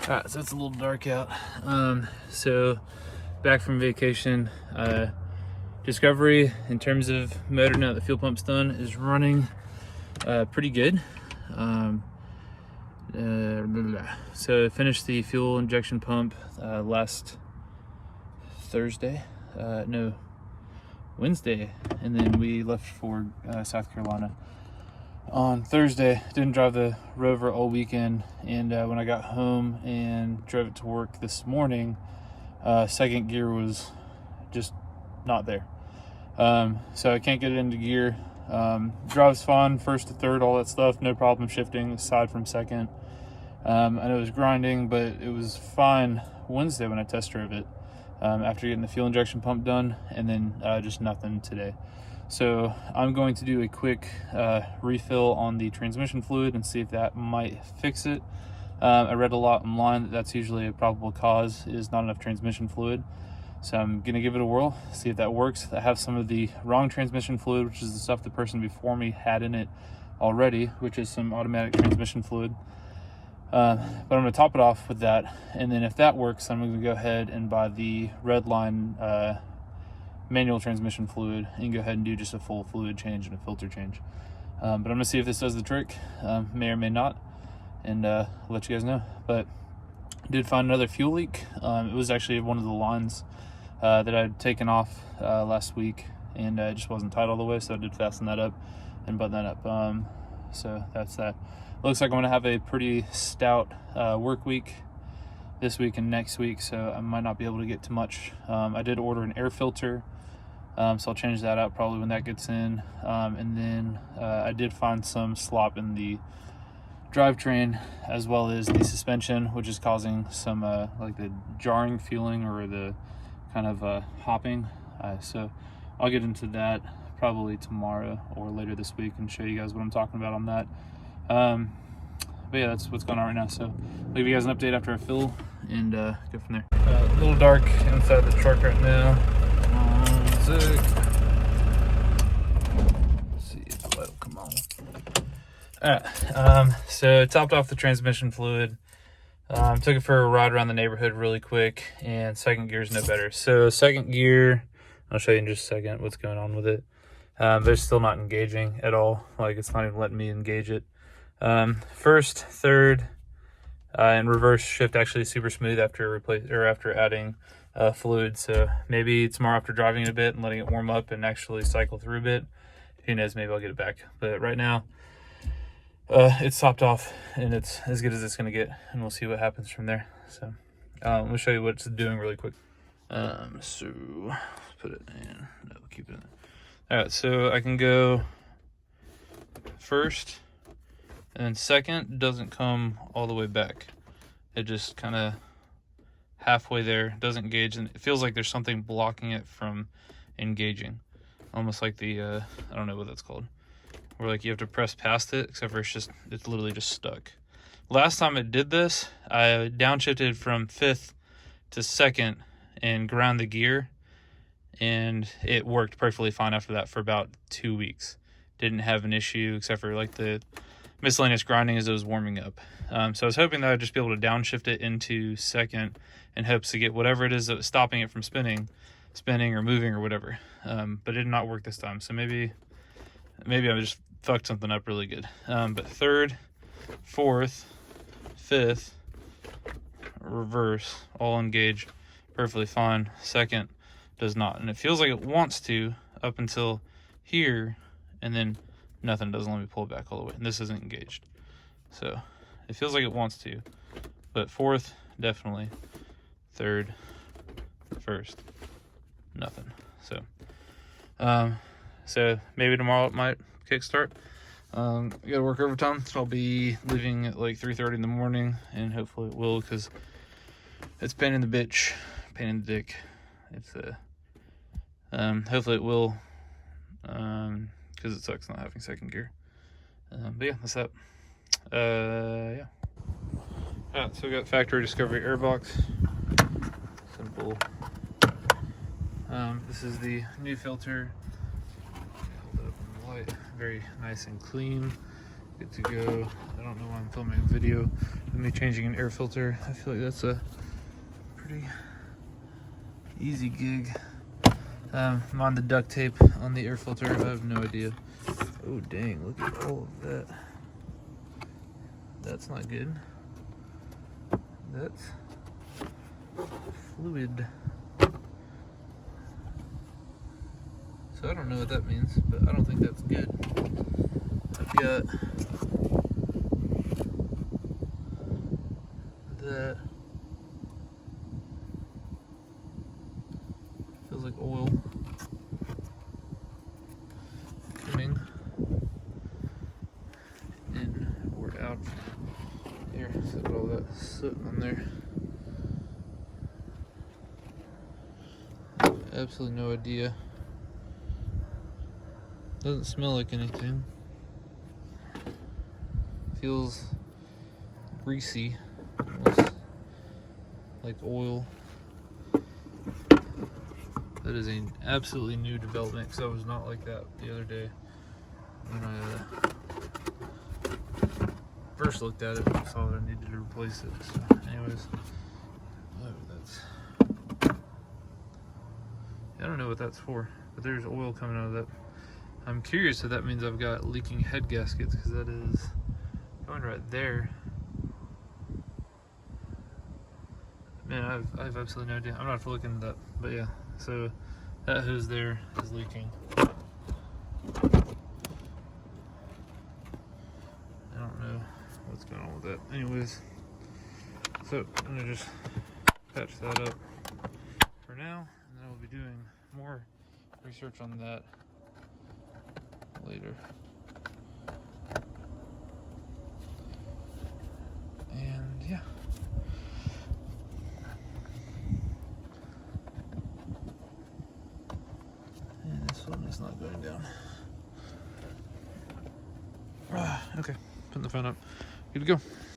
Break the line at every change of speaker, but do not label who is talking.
Alright, so it's a little dark out. So back from vacation. Discovery in terms of motor, now that the fuel pump's done, is running pretty good. So I finished the fuel injection pump last Thursday, no, Wednesday, and then we left for South Carolina on Thursday. Didn't drive the Rover all weekend, and when I got home and drove it to work this morning, second gear was just not there. So I can't get it into gear. Drives fine, first to third, all that stuff, no problem shifting aside from second. I know it was grinding, but it was fine Wednesday when I test drove it, after getting the fuel injection pump done, and then just nothing today. So I'm going to do a quick refill on the transmission fluid and see if that might fix it. I read a lot online that that's usually a probable cause, is not enough transmission fluid. So I'm going to give it a whirl, see if that works. I have some of the wrong transmission fluid, which is the stuff the person before me had in it already, which is some automatic transmission fluid. But I'm going to top it off with that. And then if that works, I'm going to go ahead and buy the Redline manual transmission fluid and go ahead and do just a full fluid change and a filter change. But I'm going to see if this does the trick. May or may not. And I'll let you guys know. But I did find another fuel leak. It was actually one of the lines that I'd taken off last week, and it just wasn't tight all the way, so I did fasten that up and button that up. So that's that. Looks like I'm going to have a pretty stout work week this week and next week, so I might not be able to get too much. I did order an air filter, so I'll change that out probably when that gets in. And then I did find some slop in the drivetrain as well as the suspension, which is causing some like the jarring feeling or the kind of hopping. So I'll get into that probably tomorrow or later this week and show you guys what I'm talking about on that. But yeah, that's what's going on right now. So I'll give you guys an update after I fill and go from there. A little dark inside the truck right now. Let's see if the light will come on. Alright, so topped off the transmission fluid. Took it for a ride around the neighborhood really quick, and second gear is no better. So second gear, I'll show you in just a second what's going on with it. But it's still not engaging at all. Like, it's not even letting me engage it. First, third, and reverse shift actually super smooth after after adding fluid. So maybe tomorrow after driving it a bit and letting it warm up and actually cycle through a bit, who knows, maybe I'll get it back. But right now, it's topped off and it's as good as it's going to get, and we'll see what happens from there. So let me show you what it's doing really quick. So let's put it in. No, we'll keep it in. All right, so I can go first, and then second doesn't come all the way back. It just kind of halfway there, doesn't engage, and it feels like there's something blocking it from engaging, almost like the I don't know what that's called, where like you have to press past it, except for it's literally just stuck. Last time it did this, I downshifted from fifth to second and ground the gear, and it worked perfectly fine after that for about 2 weeks. Didn't have an issue except for like the miscellaneous grinding as it was warming up. So I was hoping that I'd just be able to downshift it into second in hopes to get whatever it is that was stopping it from spinning or moving or whatever. But it did not work this time. So maybe I just fucked something up really good. But third, fourth, fifth, reverse, all engage perfectly fine. Second does not, and it feels like it wants to up until here, and then nothing, doesn't let me pull it back all the way, and this isn't engaged. So it feels like it wants to, but fourth definitely, third, first, nothing. So maybe tomorrow it might kickstart. I gotta work overtime, so I'll be leaving at like 3:30 in the morning, and hopefully it will, because it's pain in the bitch, pain in the dick. It's hopefully it will, because it sucks not having second gear. But yeah, that's that. Yeah. Alright, so we got factory Discovery airbox. Simple. This is the new filter. Hold it up in the light. Very nice and clean. good to go. I don't know why I'm filming a video of me changing an air filter. I feel like that's a pretty easy gig. I'm on the duct tape on the air filter. I have no idea. Oh dang, look at all of that. That's not good. That's fluid. So I don't know what that means, but I don't think that's good. I've got that. Feels like oil coming in or out. Here, so got all that soot on there. Absolutely no idea. Doesn't smell like anything. Feels greasy, almost like oil. That is an absolutely new development because I was not like that the other day when I first looked at it and saw that I needed to replace it. So anyways, I don't know what that's for, but there's oil coming out of that. I'm curious if that means I've got leaking head gaskets, because that is going right there. Man, I have absolutely no idea. I'm not have to look into that, but yeah. So that hose there is leaking. I don't know what's going on with that. Anyways, so I'm gonna just patch that up for now, and then I'll be doing more research on that later. And yeah. And this one is not going down. Okay, putting the phone up. Good to go.